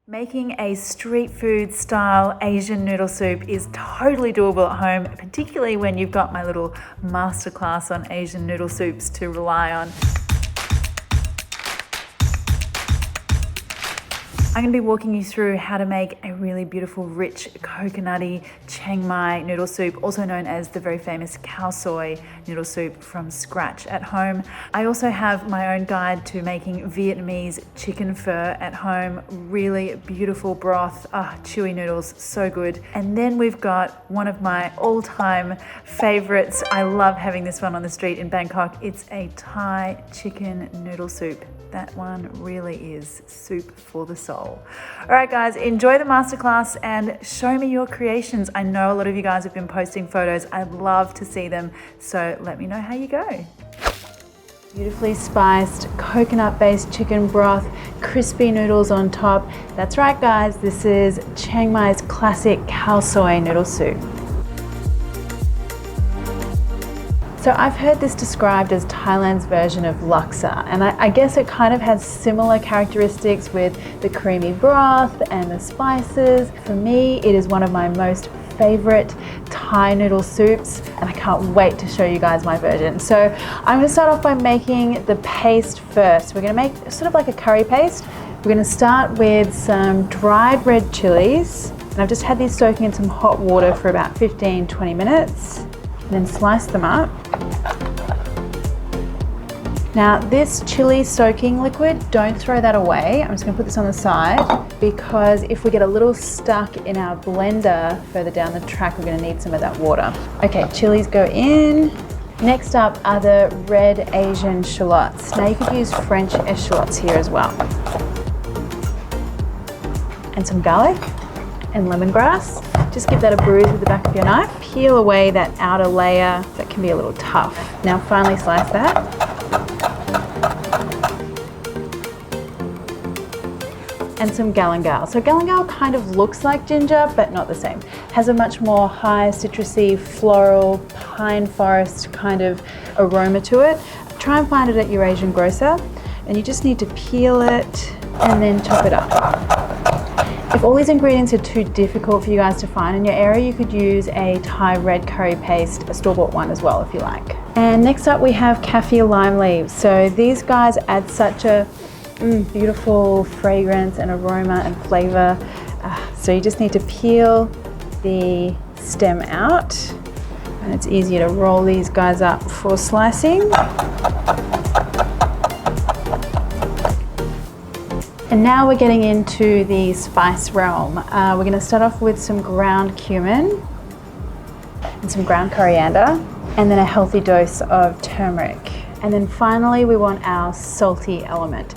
Making a street food style Asian noodle soup is totally doable at home, particularly when you've got my little masterclass on Asian noodle soups to rely on. I'm going to be walking you through how to make a really beautiful, rich, coconutty Chiang Mai noodle soup, also known as the very famous Khao soy noodle soup, from scratch at home. I also have my own guide to making Vietnamese chicken pho at home. Really beautiful broth, chewy noodles, so good. And then we've got one of my all-time favorites. I love having this one on the street in Bangkok. It's a Thai chicken noodle soup. That one really is soup for the soul. All right, guys, enjoy the masterclass and show me your creations. I know a lot of you guys have been posting photos. I'd love to see them, so let me know how you go. Beautifully spiced coconut-based chicken broth, crispy noodles on top. That's right, guys, this is Chiang Mai's classic Khao soy noodle soup. So I've heard this described as Thailand's version of laksa, and I guess it kind of has similar characteristics with the creamy broth and the spices. For me, it is one of my most favorite Thai noodle soups, and I can't wait to show you guys my version. So I'm going to start off by making the paste first. We're going to make sort of like a curry paste. We're going to start with some dried red chilies, and I've just had these soaking in some hot water for about 15-20 minutes. And then slice them up. Now this chili soaking liquid, don't throw that away. I'm just going to put this on the side because if we get a little stuck in our blender further down the track, we're going to need some of that water. Okay, chilies go in. Next up are the red Asian shallots. Now you could use French eschalots here as well. And some garlic and lemongrass. Just give that a bruise with the back of your knife. Peel away that outer layer that can be a little tough. Now finally slice that. And some galangal. So galangal kind of looks like ginger, but not the same. Has a much more high citrusy, floral, pine forest kind of aroma to it. Try and find it at your Asian grocer. And you just need to peel it and then chop it up. If all these ingredients are too difficult for you guys to find in your area, you could use a Thai red curry paste, a store-bought one as well if you like. And next up we have kaffir lime leaves. So these guys add such a beautiful fragrance and aroma and flavor. So you just need to peel the stem out, and it's easier to roll these guys up before slicing. And now we're getting into the spice realm. We're going to start off with some ground cumin and some ground coriander, and then a healthy dose of turmeric. And then finally we want our salty element.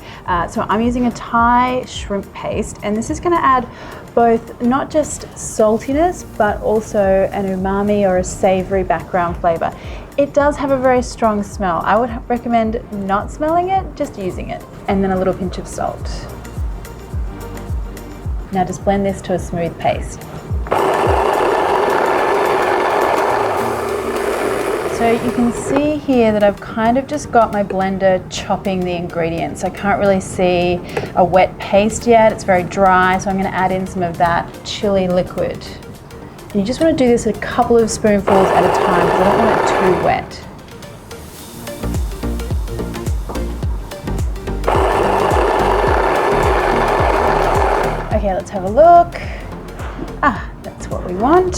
So I'm using a Thai shrimp paste, and this is going to add both not just saltiness but also an umami or a savory background flavor. It does have a very strong smell. I would recommend not smelling it, just using it. And then a little pinch of salt. Now just blend this to a smooth paste. So you can see here that I've kind of just got my blender chopping the ingredients. I can't really see a wet paste yet. It's very dry, so I'm going to add in some of that chili liquid. And you just want to do this a couple of spoonfuls at a time because I don't want it too wet. Okay, let's have a look. That's what we want.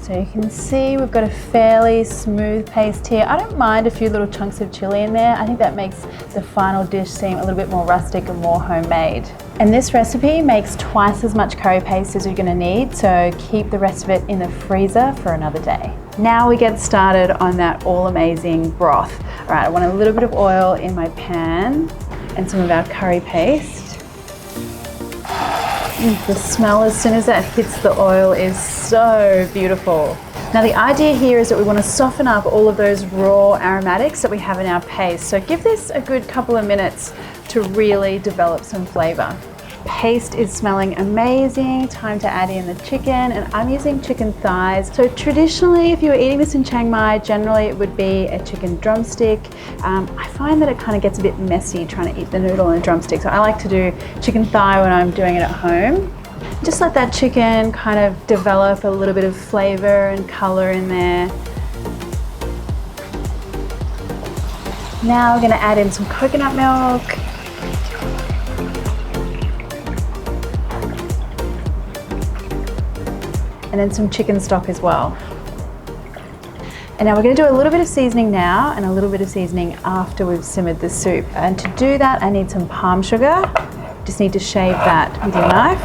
So you can see we've got a fairly smooth paste here. I don't mind a few little chunks of chili in there. I think that makes the final dish seem a little bit more rustic and more homemade. And this recipe makes twice as much curry paste as you're going to need, so keep the rest of it in the freezer for another day. Now we get started on that all-amazing broth. All right, I want a little bit of oil in my pan and some of our curry paste. The smell as soon as that hits the oil is so beautiful. Now the idea here is that we want to soften up all of those raw aromatics that we have in our paste. So give this a good couple of minutes to really develop some flavor. paste is smelling amazing. Time to add in the chicken, and I'm using chicken thighs. So traditionally, if you were eating this in Chiang Mai, generally it would be a chicken drumstick. I find that it kind of gets a bit messy trying to eat the noodle on a drumstick, so I like to do chicken thigh when I'm doing it at home. Just let that chicken kind of develop a little bit of flavor and color in there. Now we're going to add in some coconut milk. And then some chicken stock as well. And now we're going to do a little bit of seasoning now and a little bit of seasoning after we've simmered the soup. And to do that, I need some palm sugar. Just need to shave that with your knife.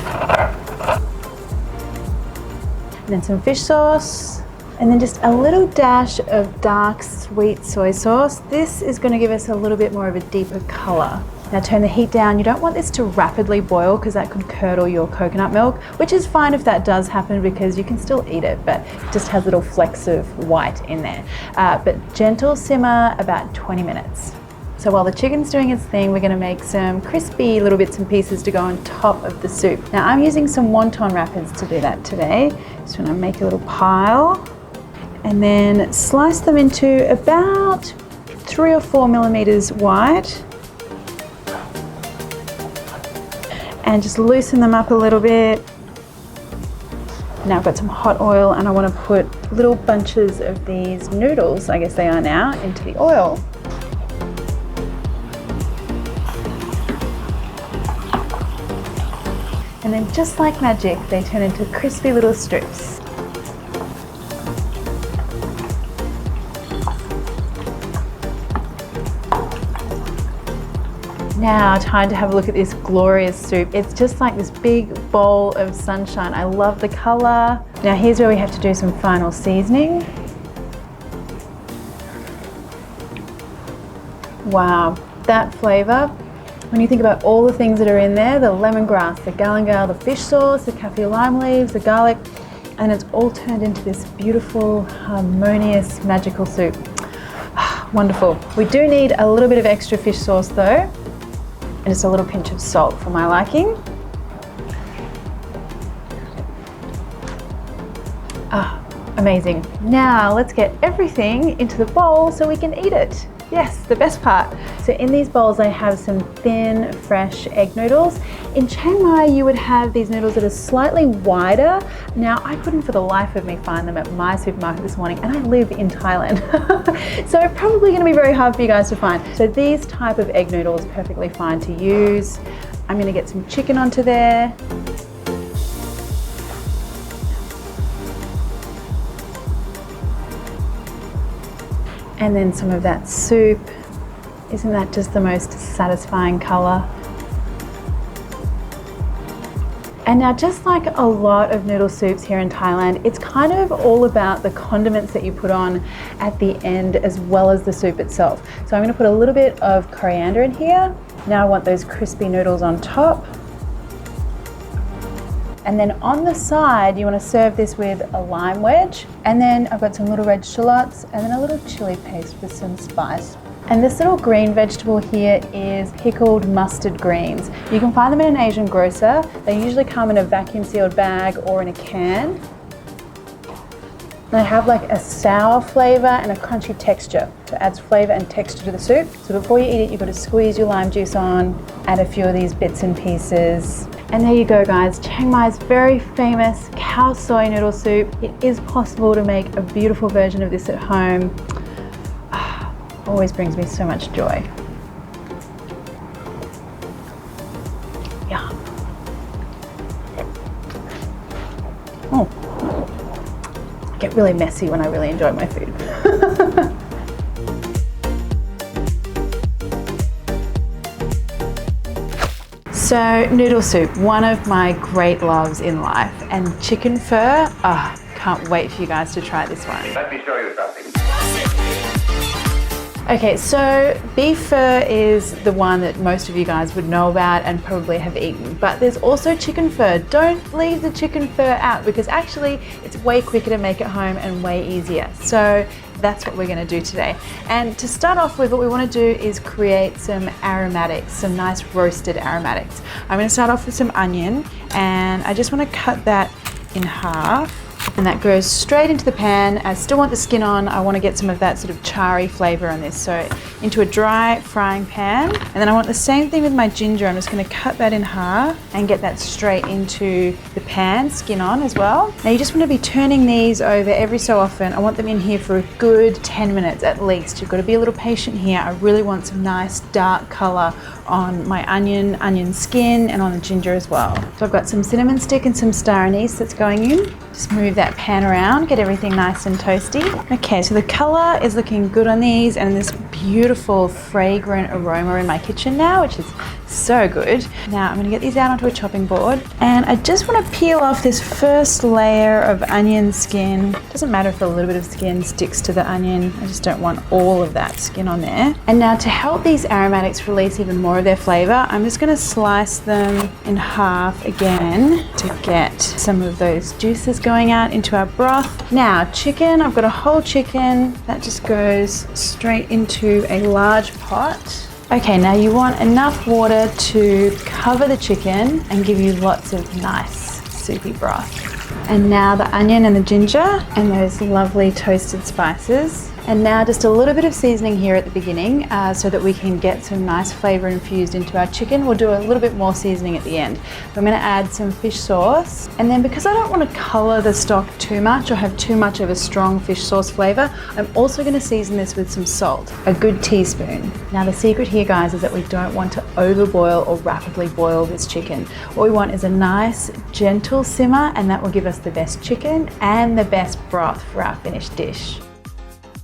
And then some fish sauce. And then just a little dash of dark sweet soy sauce. This is going to give us a little bit more of a deeper color. Now turn the heat down. You don't want this to rapidly boil because that could curdle your coconut milk, which is fine if that does happen because you can still eat it, but it just has little flecks of white in there. But gentle simmer about 20 minutes. So while the chicken's doing its thing, we're going to make some crispy little bits and pieces to go on top of the soup. Now I'm using some wonton wrappers to do that today. Just want to make a little pile and then slice them into about 3 or 4 millimeters wide. And just loosen them up a little bit. Now I've got some hot oil and I want to put little bunches of these noodles, I guess they are now, into the oil. And then just like magic, they turn into crispy little strips. Now, time to have a look at this glorious soup. It's just like this big bowl of sunshine. I love the color. Now here's where we have to do some final seasoning. Wow, that flavor. When you think about all the things that are in there, the lemongrass, the galangal, the fish sauce, the kaffir lime leaves, the garlic, and it's all turned into this beautiful, harmonious, magical soup. Wonderful. We do need a little bit of extra fish sauce though, and just a little pinch of salt for my liking. Amazing. Now let's get everything into the bowl so we can eat it. Yes, the best part. So in these bowls I have some thin, fresh egg noodles. In Chiang Mai you would have these noodles that are slightly wider. Now I couldn't for the life of me find them at my supermarket this morning, and I live in Thailand. So probably going to be very hard for you guys to find. So these type of egg noodles are perfectly fine to use. I'm going to get some chicken onto there. And then some of that soup. Isn't that just the most satisfying color? And now, just like a lot of noodle soups here in Thailand, it's kind of all about the condiments that you put on at the end as well as the soup itself. So I'm going to put a little bit of coriander in here. Now I want those crispy noodles on top. And then on the side, you want to serve this with a lime wedge. And then I've got some little red shallots and then a little chili paste with some spice. And this little green vegetable here is pickled mustard greens. You can find them in an Asian grocer. They usually come in a vacuum sealed bag or in a can. They have like a sour flavor and a crunchy texture. So it adds flavor and texture to the soup. So before you eat it, you've got to squeeze your lime juice on, add a few of these bits and pieces. And there you go guys, Chiang Mai's very famous Khao soy noodle soup. It is possible to make a beautiful version of this at home. Always brings me so much joy. Yeah. Oh. I get really messy when I really enjoy my food. So noodle soup, one of my great loves in life, and chicken pho, can't wait for you guys to try this one. Let me show you something. Okay, so beef pho is the one that most of you guys would know about and probably have eaten, but there's also chicken pho. Don't leave the chicken pho out because actually it's way quicker to make at home and way easier. So That's what we're going to do today. And to start off with, what we want to do is create some aromatics, some nice roasted aromatics. I'm going to start off with some onion, and I just want to cut that in half. And that goes straight into the pan. I still want the skin on. I want to get some of that sort of charry flavor on this. So into a dry frying pan. And then I want the same thing with my ginger. I'm just going to cut that in half and get that straight into the pan, skin on as well. Now you just want to be turning these over every so often. I want them in here for a good 10 minutes at least. You've got to be a little patient here. I really want some nice dark color on my onion skin, and on the ginger as well. So I've got some cinnamon stick and some star anise that's going in. Just move that pan around, get everything nice and toasty. Okay, so the color is looking good on these, and this beautiful fragrant aroma in my kitchen now, which is so good. Now I'm going to get these out onto a chopping board, and I just want to peel off this first layer of onion skin. Doesn't matter if a little bit of skin sticks to the onion, I just don't want all of that skin on there. And now to help these aromatics release even more of their flavor, I'm just going to slice them in half again to get some of those juices going out into our broth. Now chicken, I've got a whole chicken that just goes straight into a large pot. Okay, now you want enough water to cover the chicken and give you lots of nice soupy broth. And now the onion and the ginger and those lovely toasted spices. And now just a little bit of seasoning here at the beginning so that we can get some nice flavor infused into our chicken. We'll do a little bit more seasoning at the end. I'm going to add some fish sauce. And then because I don't want to color the stock too much or have too much of a strong fish sauce flavor, I'm also going to season this with some salt, a good teaspoon. Now the secret here, guys, is that we don't want to overboil or rapidly boil this chicken. What we want is a nice gentle simmer, and that will give us the best chicken and the best broth for our finished dish.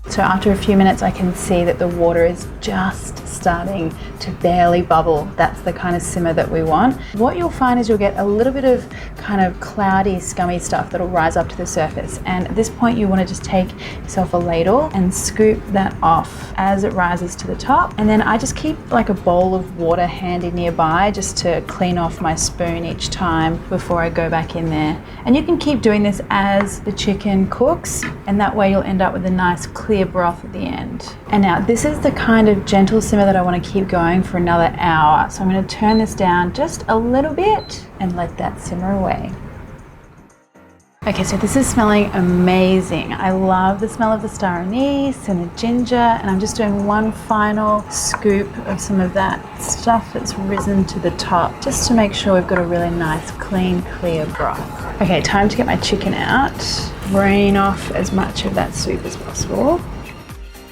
So after a few minutes, I can see that the water is just starting to barely bubble. That's the kind of simmer that we want. What you'll find is you'll get a little bit of kind of cloudy, scummy stuff that'll rise up to the surface. And at this point, you want to just take yourself a ladle and scoop that off as it rises to the top. And then I just keep like a bowl of water handy nearby just to clean off my spoon each time before I go back in there. And you can keep doing this as the chicken cooks, and that way you'll end up with a nice clear broth at the end. And now this is the kind of gentle simmer that I want to keep going for another hour. So I'm going to turn this down just a little bit and let that simmer away. Okay, so this is smelling amazing. I love the smell of the star anise and the ginger, and I'm just doing one final scoop of some of that stuff that's risen to the top, just to make sure we've got a really nice, clean, clear broth. Okay, time to get my chicken out, drain off as much of that soup as possible.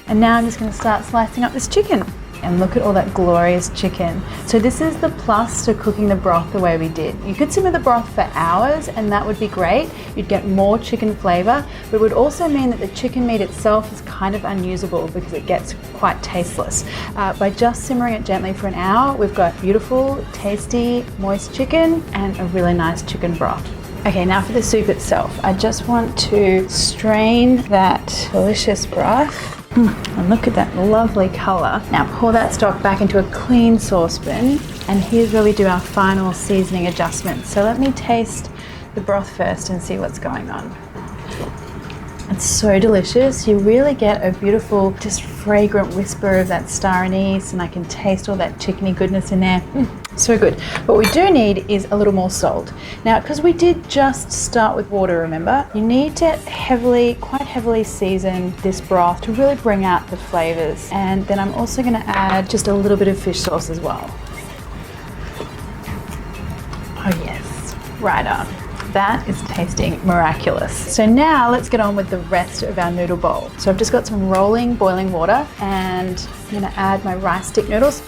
And now I'm just going to start slicing up this chicken. And look at all that glorious chicken. So this is the plus to cooking the broth the way we did. You could simmer the broth for hours and that would be great. You'd get more chicken flavor, but it would also mean that the chicken meat itself is kind of unusable because it gets quite tasteless. By just simmering it gently for an hour, we've got beautiful, tasty, moist chicken and a really nice chicken broth. Okay, now for the soup itself. I just want to strain that delicious broth. And look at that lovely colour. Now pour that stock back into a clean saucepan, and here's where we do our final seasoning adjustments. So let me taste the broth first and see what's going on. It's so delicious. You really get a beautiful, just fragrant whisper of that star anise, and I can taste all that chickeny goodness in there. So good. What we do need is a little more salt. Now, because we did just start with water, remember, you need to quite heavily season this broth to really bring out the flavors. And then I'm also going to add just a little bit of fish sauce as well. Oh yes, right on. That is tasting miraculous. So now let's get on with the rest of our noodle bowl. So I've just got some rolling boiling water, and I'm going to add my rice stick noodles.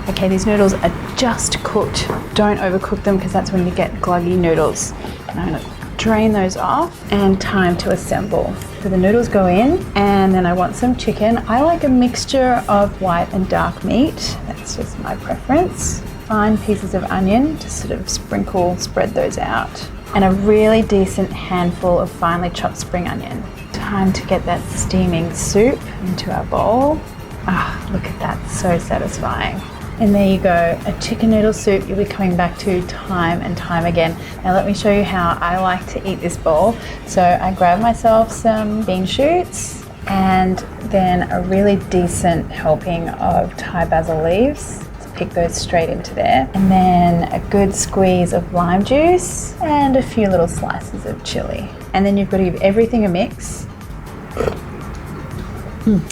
Okay, these noodles are just cooked. Don't overcook them because that's when you get gluggy noodles. And I'm going to drain those off, and time to assemble. So the noodles go in, and then I want some chicken. I like a mixture of white and dark meat. That's just my preference. Fine pieces of onion, just sort of spread those out. And a really decent handful of finely chopped spring onion. Time to get that steaming soup into our bowl. Ah, look at that, so satisfying. And there you go, a chicken noodle soup you'll be coming back to time and time again. Now let me show you how I like to eat this bowl. So I grab myself some bean shoots and then a really decent helping of Thai basil leaves. Pick those straight into there, and then a good squeeze of lime juice and a few little slices of chili. And then you've got to give everything a mix.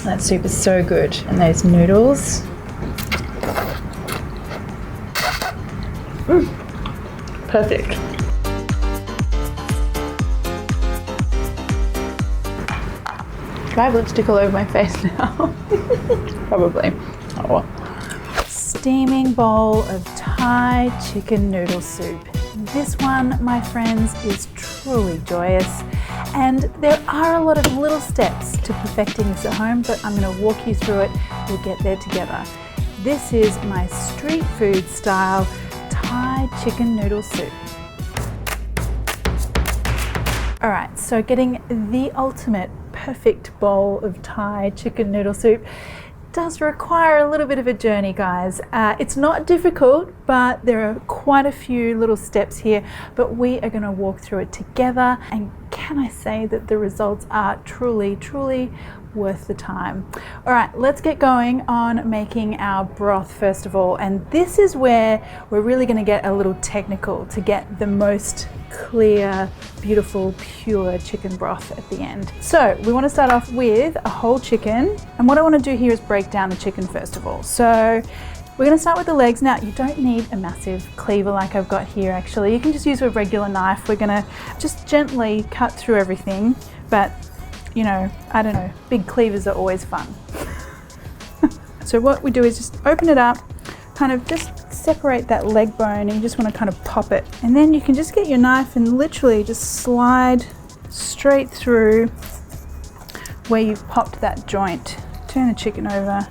That soup is so good. And those noodles. Perfect. Do I have lipstick all over my face now? Probably. Oh well. Steaming bowl of Thai chicken noodle soup. This one, my friends, is truly joyous, and there are a lot of little steps to perfecting this at home, but I'm going to walk you through it. We'll get there together. This is my street food style Thai chicken noodle soup. All right, so getting the ultimate perfect bowl of Thai chicken noodle soup does require a little bit of a journey, guys. It's not difficult, but there are quite a few little steps here, but we are going to walk through it together, and can I say that the results are truly worth the time. All right, let's get going on making our broth first of all, and this is where we're really going to get a little technical to get the most clear, beautiful, pure chicken broth at the end. So we want to start off with a whole chicken, and what I want to do here is break down the chicken first of all. So we're going to start with the legs. Now, you don't need a massive cleaver like I've got here actually. You can just use a regular knife. We're going to just gently cut through everything, but you know, I don't know, big cleavers are always fun. So what we do is just open it up, kind of just separate that leg bone, and you just want to kind of pop it. And then you can just get your knife and literally just slide straight through where you've popped that joint. Turn the chicken over.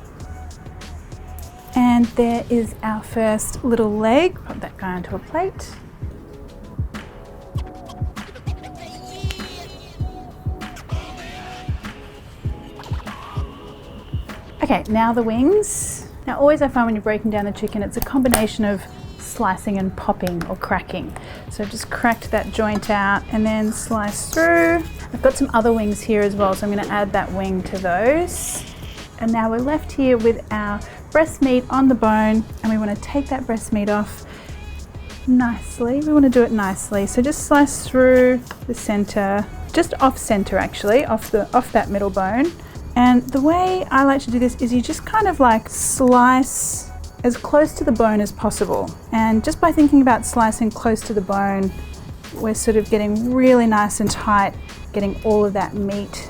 And there is our first little leg. Pop that guy onto a plate. Okay, now the wings. Now always I find when you're breaking down the chicken, it's a combination of slicing and popping or cracking. So I've just cracked that joint out and then slice through. I've got some other wings here as well, so I'm going to add that wing to those. And now we're left here with our breast meat on the bone, and we want to take that breast meat off nicely. We want to do it nicely. So just slice through the center, just off center actually, off that middle bone. And the way I like to do this is you just kind of like slice as close to the bone as possible. And just by thinking about slicing close to the bone, we're sort of getting really nice and tight, getting all of that meat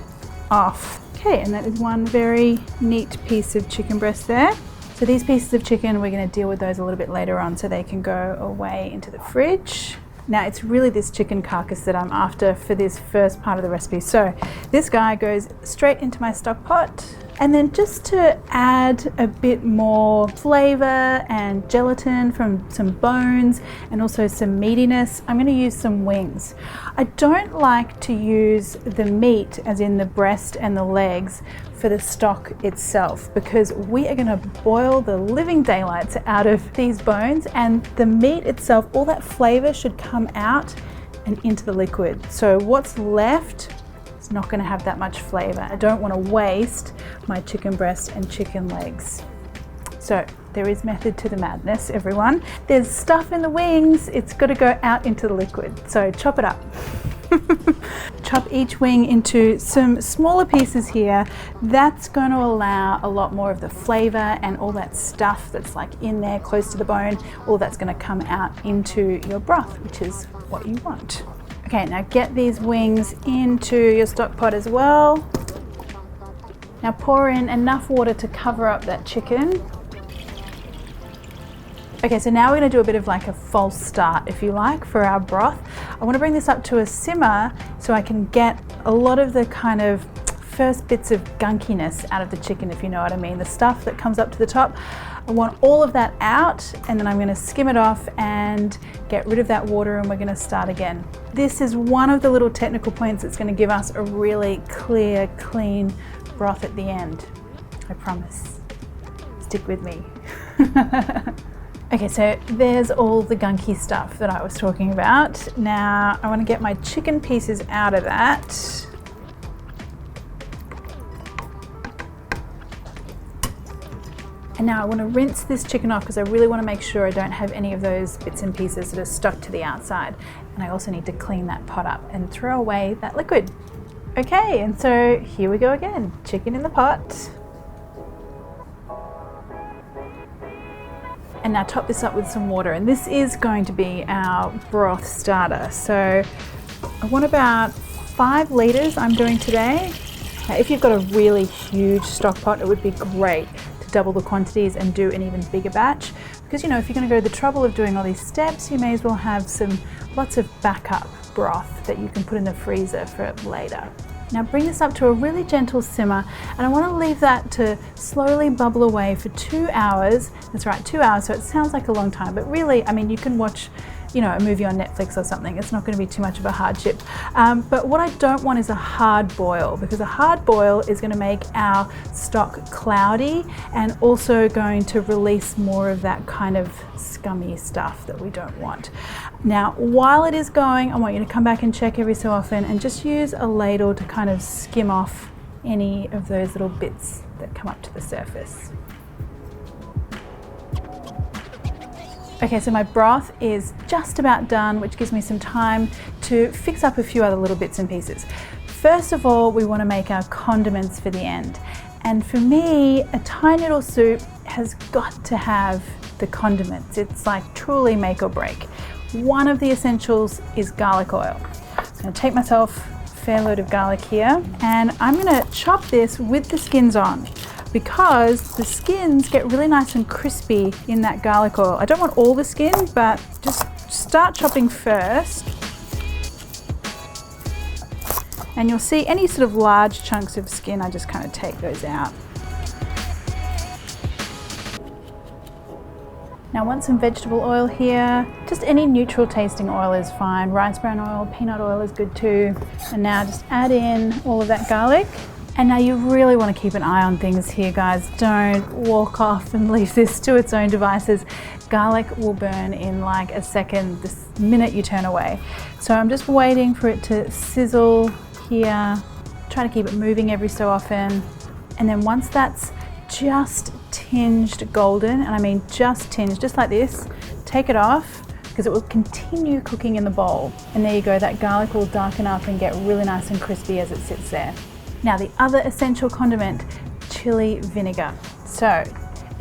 off. Okay, and that is one very neat piece of chicken breast there. So these pieces of chicken, we're going to deal with those a little bit later on so they can go away into the fridge. Now it's really this chicken carcass that I'm after for this first part of the recipe. So this guy goes straight into my stock pot, and then just to add a bit more flavor and gelatin from some bones and also some meatiness, I'm going to use some wings. I don't like to use the meat, as in the breast and the legs, for the stock itself, because we are going to boil the living daylights out of these bones, and the meat itself, all that flavor should come out and into the liquid. So what's left is not going to have that much flavor. I don't want to waste my chicken breast and chicken legs. So there is method to the madness, everyone. There's stuff in the wings, it's got to go out into the liquid. So chop it up. Chop each wing into some smaller pieces here. That's going to allow a lot more of the flavor and all that stuff that's like in there close to the bone, all that's going to come out into your broth, which is what you want. Okay, now get these wings into your stock pot as well. Now pour in enough water to cover up that chicken. Okay, so now we're going to do a bit of like a false start, if you like, for our broth. I want to bring this up to a simmer so I can get a lot of the kind of first bits of gunkiness out of the chicken, if you know what I mean. The stuff that comes up to the top, I want all of that out, and then I'm going to skim it off and get rid of that water, and we're going to start again. This is one of the little technical points that's going to give us a really clear, clean broth at the end. I promise. Stick with me. Okay, so there's all the gunky stuff that I was talking about. Now I want to get my chicken pieces out of that. And now I want to rinse this chicken off because I really want to make sure I don't have any of those bits and pieces that are stuck to the outside. And I also need to clean that pot up and throw away that liquid. Okay, and so here we go again. Chicken in the pot. And now top this up with some water, and this is going to be our broth starter. So I want about 5 litres I'm doing today. Now, if you've got a really huge stock pot, it would be great to double the quantities and do an even bigger batch. Because, you know, if you're going to go the trouble of doing all these steps, you may as well have lots of backup broth that you can put in the freezer for later. Now bring this up to a really gentle simmer, and I want to leave that to slowly bubble away for 2 hours. That's right, 2 hours, so it sounds like a long time, but really, I mean, you can watch, you know, a movie on Netflix or something. It's not going to be too much of a hardship. But what I don't want is a hard boil, because a hard boil is going to make our stock cloudy and also going to release more of that kind of scummy stuff that we don't want. Now, while it is going, I want you to come back and check every so often and just use a ladle to kind of skim off any of those little bits that come up to the surface. Okay, so my broth is just about done, which gives me some time to fix up a few other little bits and pieces. First of all, we want to make our condiments for the end. And for me, a Thai noodle soup has got to have the condiments. It's like truly make or break. One of the essentials is garlic oil. So I'm going to take myself a fair load of garlic here, and I'm going to chop this with the skins on, because the skins get really nice and crispy in that garlic oil. I don't want all the skin, but just start chopping first. And you'll see any sort of large chunks of skin, I just kind of take those out. Now I want some vegetable oil here. Just any neutral tasting oil is fine. Rice bran oil, peanut oil is good too. And now just add in all of that garlic. And now you really want to keep an eye on things here, guys. Don't walk off and leave this to its own devices. Garlic will burn in like a second the minute you turn away. So I'm just waiting for it to sizzle here. Try to keep it moving every so often. And then once that's just tinged golden, and I mean just tinged, just like this, take it off, because it will continue cooking in the bowl. And there you go, that garlic will darken up and get really nice and crispy as it sits there. Now the other essential condiment, chili vinegar. So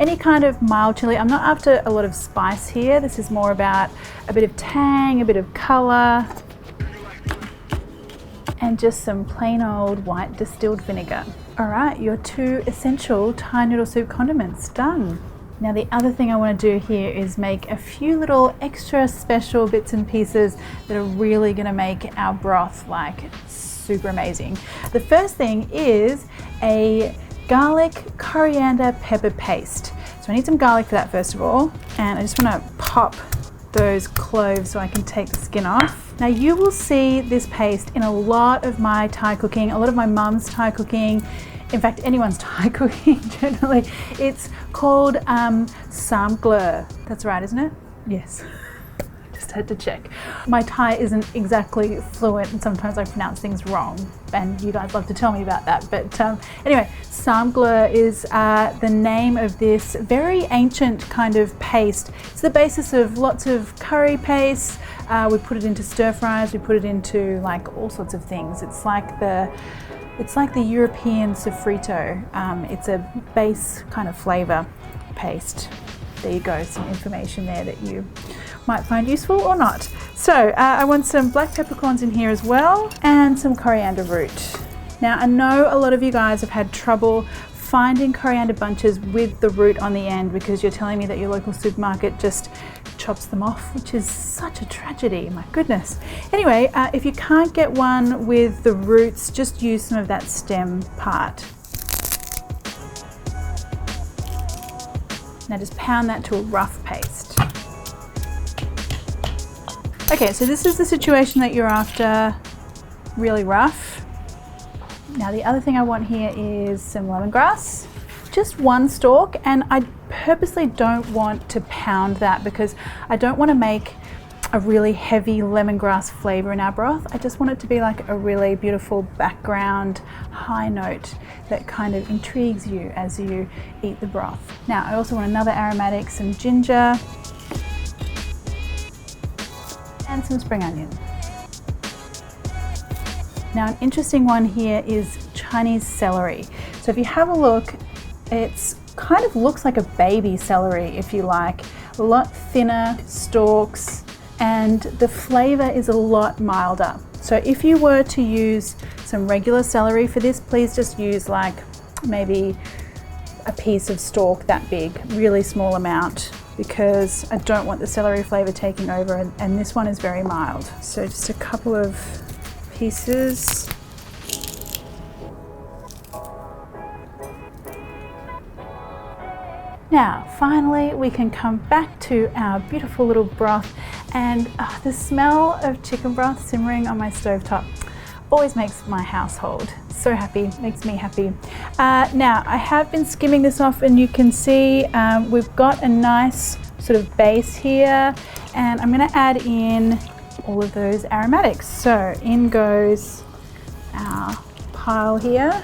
any kind of mild chili. I'm not after a lot of spice here. This is more about a bit of tang, a bit of color, and just some plain old white distilled vinegar. All right, your 2 essential Thai noodle soup condiments done. Now the other thing I want to do here is make a few little extra special bits and pieces that are really going to make our broth like super amazing. The first thing is a garlic, coriander, pepper paste. So I need some garlic for that first of all, and I just want to pop those cloves so I can take the skin off. Now you will see this paste in a lot of my Thai cooking, a lot of my mum's Thai cooking, in fact anyone's Thai cooking generally. It's called sam glur. That's right, isn't it? Yes. Just had to check. My Thai isn't exactly fluent and sometimes I pronounce things wrong, and you guys love to tell me about that. But anyway, sam glur is the name of this very ancient kind of paste. It's the basis of lots of curry paste. We put it into stir fries, we put it into like all sorts of things. It's like the European sofrito. It's a base kind of flavor paste. There you go, some information there that you might find useful or not. So I want some black peppercorns in here as well, and some coriander root. Now I know a lot of you guys have had trouble finding coriander bunches with the root on the end, because you're telling me that your local supermarket just chops them off, which is such a tragedy, my goodness. Anyway, if you can't get one with the roots, just use some of that stem part. Now just pound that to a rough paste. Okay, so this is the situation that you're after, really rough. Now the other thing I want here is some lemongrass, just 1 stalk, and I purposely don't want to pound that because I don't want to make a really heavy lemongrass flavor in our broth. I just want it to be like a really beautiful background high note that kind of intrigues you as you eat the broth. Now, I also want another aromatic, some ginger, and some spring onion. Now, an interesting one here is Chinese celery. So if you have a look, it's kind of looks like a baby celery, if you like. A lot thinner stalks, and the flavor is a lot milder. So if you were to use some regular celery for this, please just use like maybe a piece of stalk that big, really small amount, because I don't want the celery flavor taking over, and this one is very mild. So just a couple of pieces. Now, finally, we can come back to our beautiful little broth, and the smell of chicken broth simmering on my stovetop always makes my household so happy, makes me happy. Now, I have been skimming this off, and you can see we've got a nice sort of base here, and I'm gonna add in all of those aromatics. So in goes our pile here,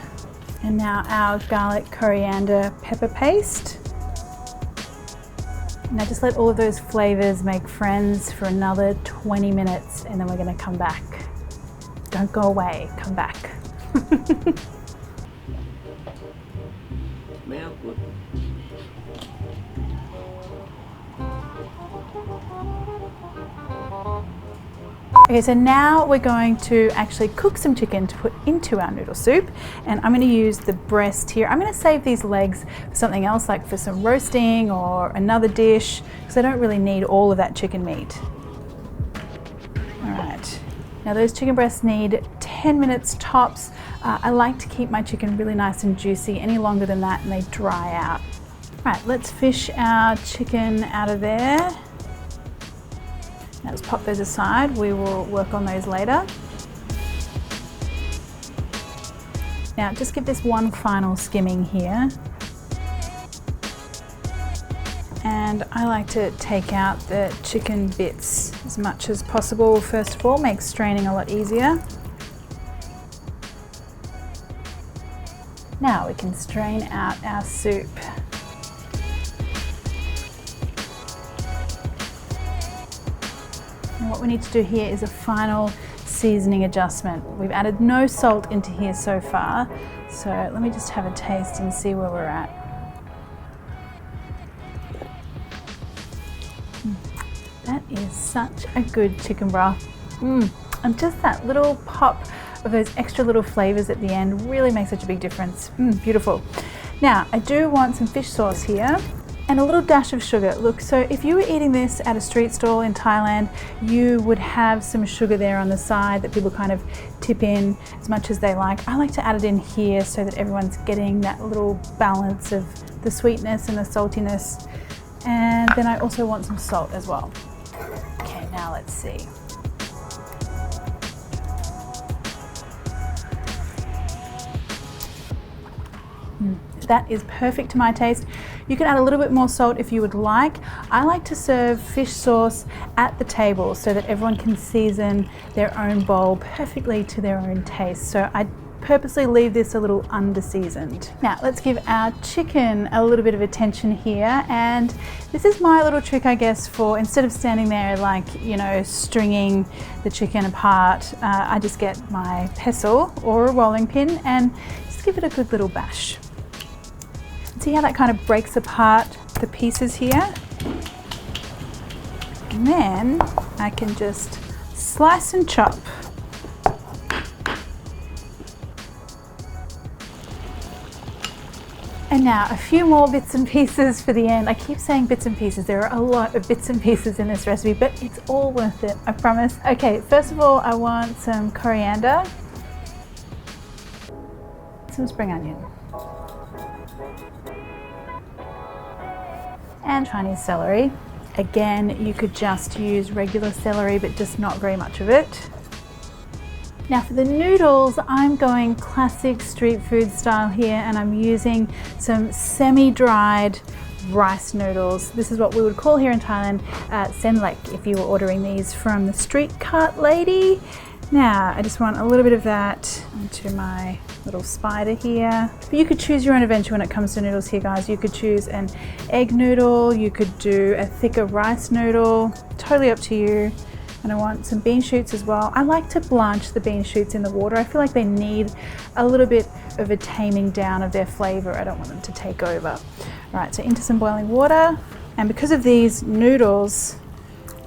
and now our garlic, coriander, pepper paste. Now just let all of those flavors make friends for another 20 minutes, and then we're gonna come back. Don't go away, come back. Smell good. Okay, so now we're going to actually cook some chicken to put into our noodle soup, and I'm going to use the breast here. I'm going to save these legs for something else, like for some roasting or another dish, because I don't really need all of that chicken meat. All right, now those chicken breasts need 10 minutes tops. I like to keep my chicken really nice and juicy. Any longer than that and they dry out. All right, let's fish our chicken out of there. Now let's pop those aside. We will work on those later. Now just give this one final skimming here. And I like to take out the chicken bits as much as possible. First of all, makes straining a lot easier. Now we can strain out our soup. And what we need to do here is a final seasoning adjustment. We've added no salt into here so far, so let me just have a taste and see where we're at. That is such a good chicken broth. And just that little pop of those extra little flavors at the end really makes such a big difference. Beautiful. Now, I do want some fish sauce here and a little dash of sugar. Look, so if you were eating this at a street stall in Thailand, you would have some sugar there on the side that people kind of tip in as much as they like. I like to add it in here so that everyone's getting that little balance of the sweetness and the saltiness. And then I also want some salt as well. Okay, now let's see. That is perfect to my taste. You can add a little bit more salt if you would like. I like to serve fish sauce at the table so that everyone can season their own bowl perfectly to their own taste. So I purposely leave this a little under-seasoned. Now let's give our chicken a little bit of attention here, and this is my little trick, I guess, for instead of standing there like, you know, stringing the chicken apart, I just get my pestle or a rolling pin and just give it a good little bash. See how that kind of breaks apart the pieces here? And then I can just slice and chop. And now a few more bits and pieces for the end. I keep saying bits and pieces. There are a lot of bits and pieces in this recipe, but it's all worth it, I promise. Okay, first of all, I want some coriander, some spring onion, and Chinese celery. Again, you could just use regular celery, but just not very much of it. Now for the noodles, I'm going classic street food style here, and I'm using some semi-dried rice noodles. This is what we would call here in Thailand sen lek if you were ordering these from the street cart lady. Now I just want a little bit of that into my little spider here. But you could choose your own adventure when it comes to noodles here, guys. You could choose an egg noodle, you could do a thicker rice noodle, totally up to you. And I want some bean shoots as well. I like to blanch the bean shoots in the water. I feel like they need a little bit of a taming down of their flavor. I don't want them to take over. All right, so into some boiling water. And because of these noodles,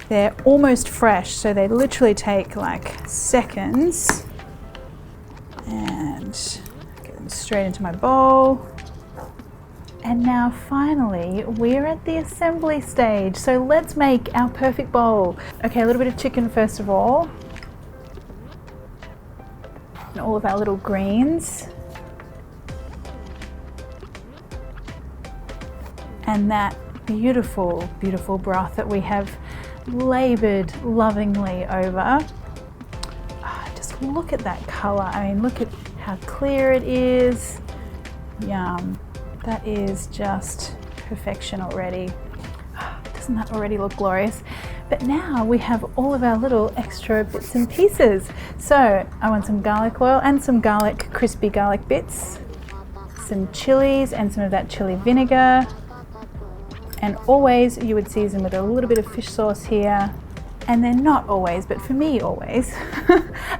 they're almost fresh, so they literally take like seconds. And get them straight into my bowl. And now finally, we're at the assembly stage. So let's make our perfect bowl. Okay, a little bit of chicken first of all. And all of our little greens. And that beautiful, beautiful broth that we have labored lovingly over. Just look at that color. I mean, look at how clear it is. Yum. That is just perfection already. Doesn't that already look glorious? But now we have all of our little extra bits and pieces. So I want some garlic oil and some garlic, crispy garlic bits, some chilies and some of that chili vinegar. And always you would season with a little bit of fish sauce here. And then not always, but for me always,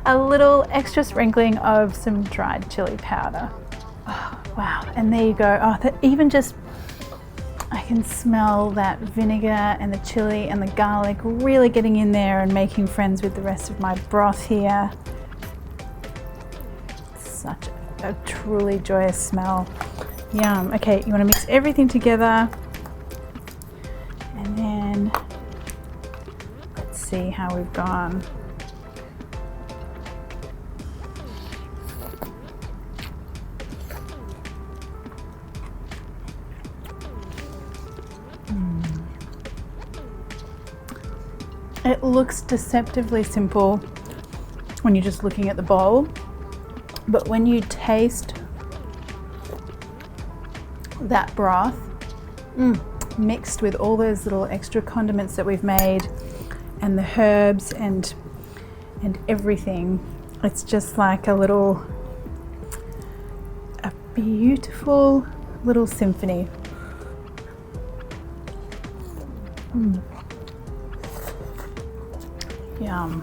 a little extra sprinkling of some dried chili powder. Oh, wow, and there you go. Oh, that even just, I can smell that vinegar and the chili and the garlic really getting in there and making friends with the rest of my broth here. Such a truly joyous smell. Yum. Okay, you want to mix everything together. And then let's see how we've gone. It looks deceptively simple when you're just looking at the bowl, but when you taste that broth mixed with all those little extra condiments that we've made and the herbs and everything, it's just like a beautiful little symphony. Yum.